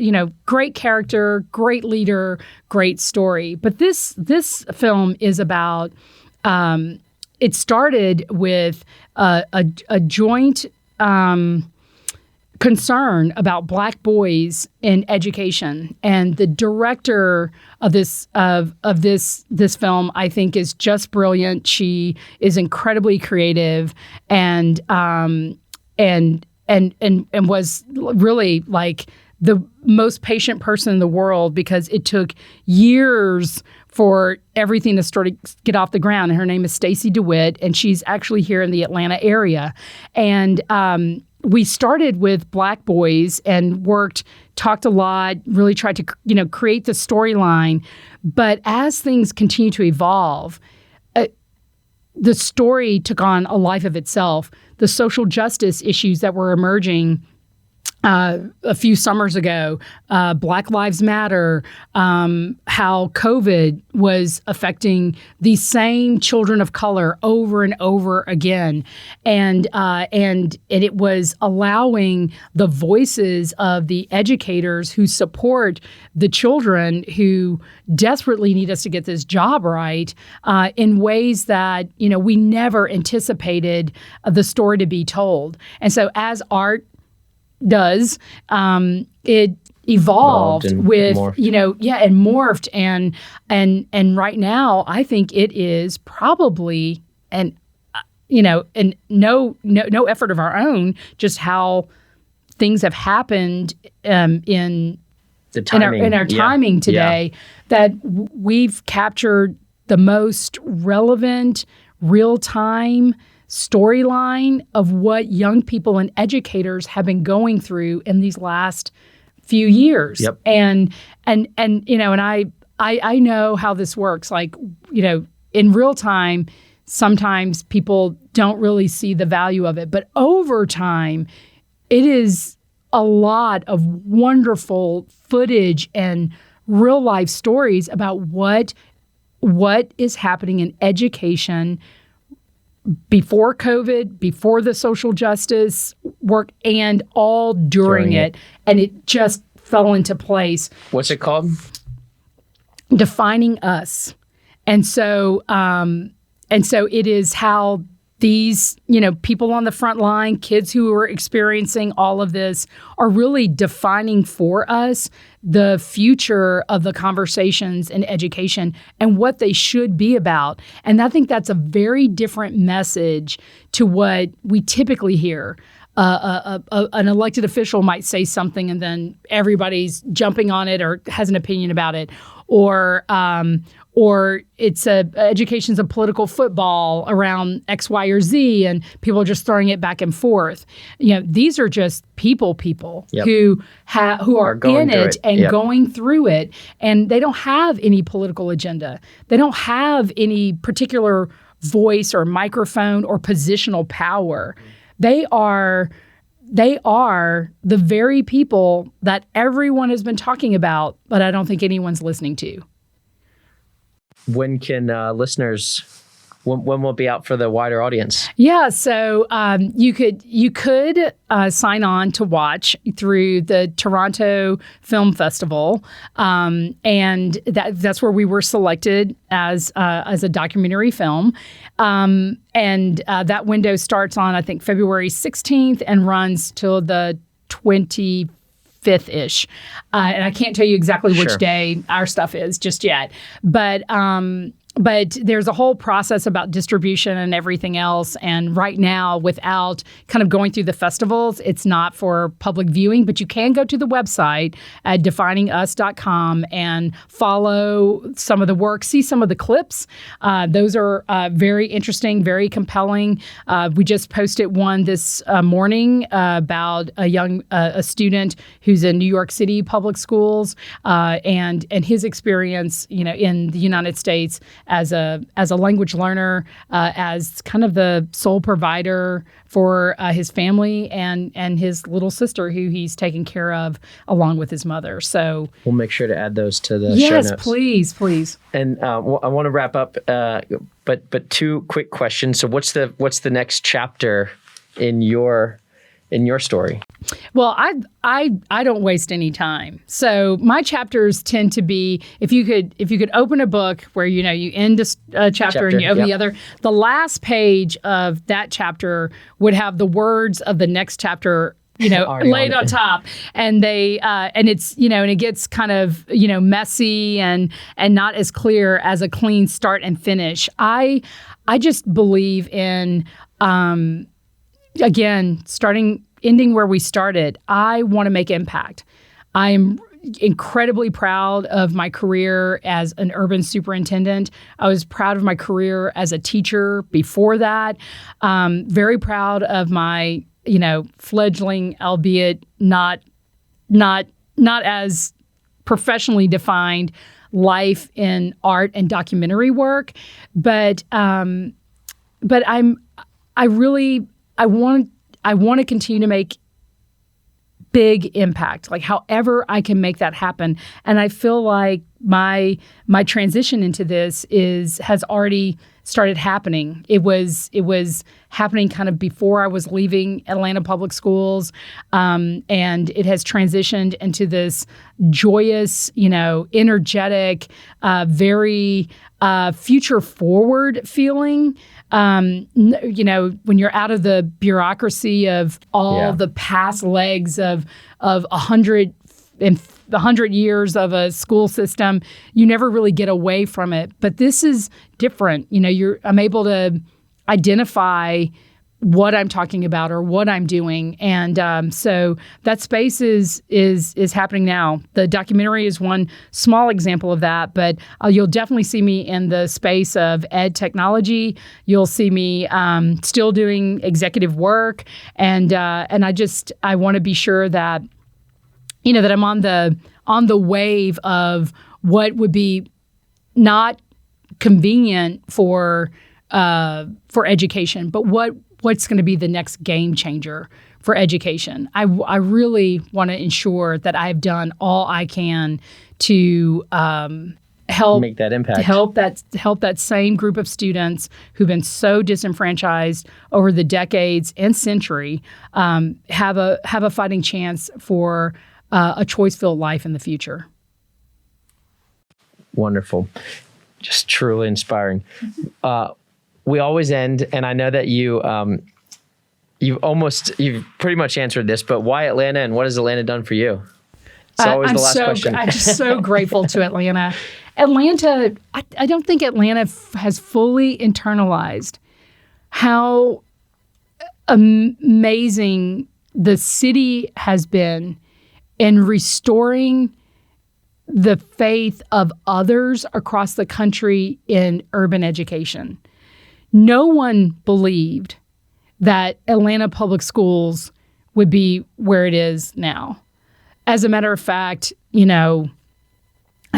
great character, great leader, great story. But this film is about. It started with a joint concern about Black boys in education, and the director of this film, I think, is just brilliant. She is incredibly creative, and was really like the most patient person in the world, because it took years for everything to sort of get off the ground. And her name is Stacey DeWitt, and she's actually here in the Atlanta area. And we started with Black boys and talked a lot, really tried to, create the storyline. But as things continue to evolve, the story took on a life of itself. The social justice issues that were emerging a few summers ago, Black Lives Matter, how COVID was affecting these same children of color over and over again, and it was allowing the voices of the educators who support the children who desperately need us to get this job right, in ways that we never anticipated the story to be told. And so, as art does, it evolved and with morphed. And morphed, and right now I think it is probably and no effort of our own, just how things have happened in our timing today, that we've captured the most relevant, real-time storyline of what young people and educators have been going through in these last few years. Yep. And I know how this works. Like, in real time, sometimes people don't really see the value of it, but over time, it is a lot of wonderful footage and real life stories about what what is happening in education before COVID, before the social justice work, and all during it. And it just fell into place. What's it called? Defining Us. And so it is how these, people on the front line, kids who are experiencing all of this, are really defining for us the future of the conversations in education and what they should be about. And I think that's a very different message to what we typically hear. An elected official might say something and then everybody's jumping on it or has an opinion about it, or it's education's a political football around X, Y, or Z, and people are just throwing it back and forth. These are just people Yep. who are in it and Yep. going through it, and they don't have any political agenda. They don't have any particular voice or microphone or positional power. They are the very people that everyone has been talking about, but I don't think anyone's listening to. When can listeners? When will it be out for the wider audience? Yeah, so you could sign on to watch through the Toronto Film Festival, and that's where we were selected as a documentary film. And that window starts on, I think, February 16th and runs till the 25th-ish. And I can't tell you exactly which day our stuff is just yet. But there's a whole process about distribution and everything else. And right now, without kind of going through the festivals, it's not for public viewing. But you can go to the website at definingus.com and follow some of the work, see some of the clips. Those are very interesting, very compelling. We just posted one this morning about a student who's in New York City public schools and his experience, in the United States as a language learner, as kind of the sole provider for his family and his little sister who he's taking care of along with his mother. So we'll make sure to add those to the show notes. Yes, please. And I want to wrap up, but two quick questions. So what's the next chapter in your story? Well, I don't waste any time. So my chapters tend to be, if you could open a book where you end a chapter and you open the other, the last page of that chapter would have the words of the next chapter laid on top, and it's and it gets kind of messy and not as clear as a clean start and finish. I just believe in again, ending where we started. I want to make impact. I am incredibly proud of my career as an urban superintendent. I was proud of my career as a teacher before that. Very proud of my, fledgling, albeit not as professionally defined, life in art and documentary work. But I want to continue to make big impact, like however I can make that happen. And I feel like my transition into this has already started happening. It was happening kind of before I was leaving Atlanta Public Schools, and it has transitioned into this joyous, energetic, very future forward feeling. When you're out of the bureaucracy of all the past legs of 100 years of a school system, you never really get away from it. But this is different. I'm able to identify what I'm talking about or what I'm doing. And so that space is happening now. The documentary is one small example of that, but you'll definitely see me in the space of ed technology. You'll see me still doing executive work. And I want to be sure that, that I'm on the wave of what would be not convenient for education, but what's going to be the next game changer for education. I really want to ensure that I've done all I can to help make that impact. Help that same group of students who've been so disenfranchised over the decades and century have a fighting chance for a choice-filled life in the future. Wonderful. Just truly inspiring. We always end, and I know that you've pretty much answered this, but why Atlanta, and what has Atlanta done for you? It's always the last question. I'm just so grateful to Atlanta. Atlanta, I don't think Atlanta has fully internalized how amazing the city has been in restoring the faith of others across the country in urban education. No one believed that Atlanta Public Schools would be where it is now. As a matter of fact, I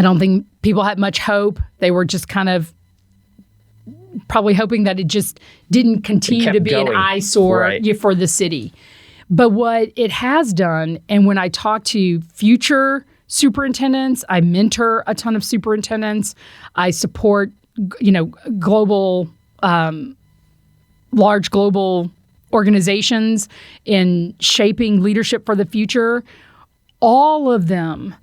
don't think people had much hope. They were just kind of probably hoping that it just didn't continue to be an eyesore for the city. But what it has done, and when I talk to future superintendents, I mentor a ton of superintendents, I support, global, large global organizations in shaping leadership for the future. All of them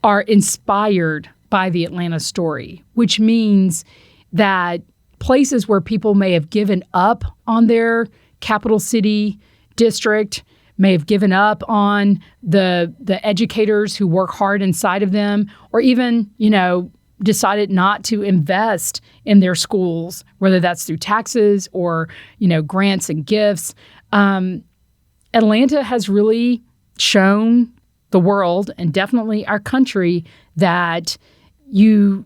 are inspired by the Atlanta story, which means that places where people may have given up on their capital city district, may have given up on the educators who work hard inside of them, or even, decided not to invest in their schools, whether that's through taxes or, grants and gifts. Atlanta has really shown the world, and definitely our country, that you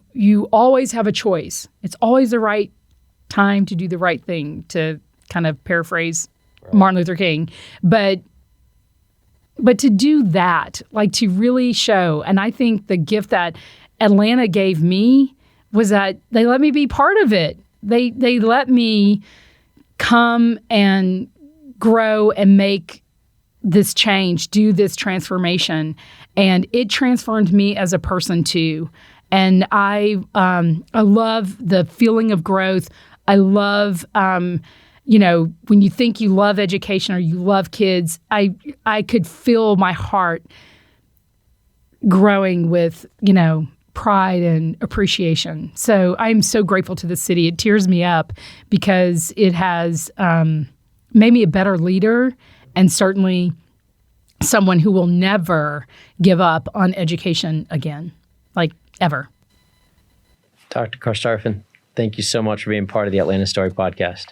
always have a choice. It's always the right time to do the right thing, to kind of paraphrase Martin Luther King. But to do that, like to really show, and I think the gift that Atlanta gave me was that they let me be part of it. They let me come and grow and make this change, do this transformation. And it transformed me as a person too. And I love the feeling of growth. I love, when you think you love education or you love kids, I could feel my heart growing with, pride and appreciation. So I'm so grateful to the city. It tears me up because it has made me a better leader, and certainly someone who will never give up on education again, like ever. Dr. Carstarphen, thank you so much for being part of the Atlanta Story podcast.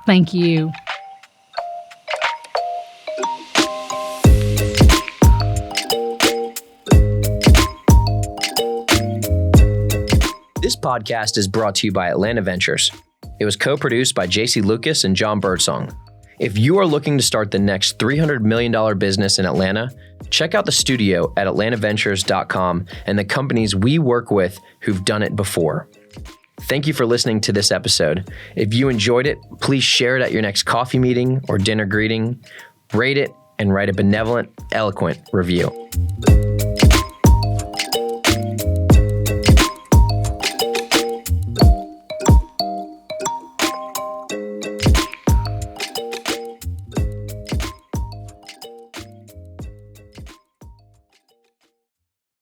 Thank you. This podcast is brought to you by Atlanta Ventures. It was co-produced by JC Lucas and John Birdsong. If you are looking to start the next $300 million business in Atlanta, check out the studio at atlantaventures.com and the companies we work with who've done it before. Thank you for listening to this episode. If you enjoyed it, please share it at your next coffee meeting or dinner greeting, rate it, and write a benevolent, eloquent review.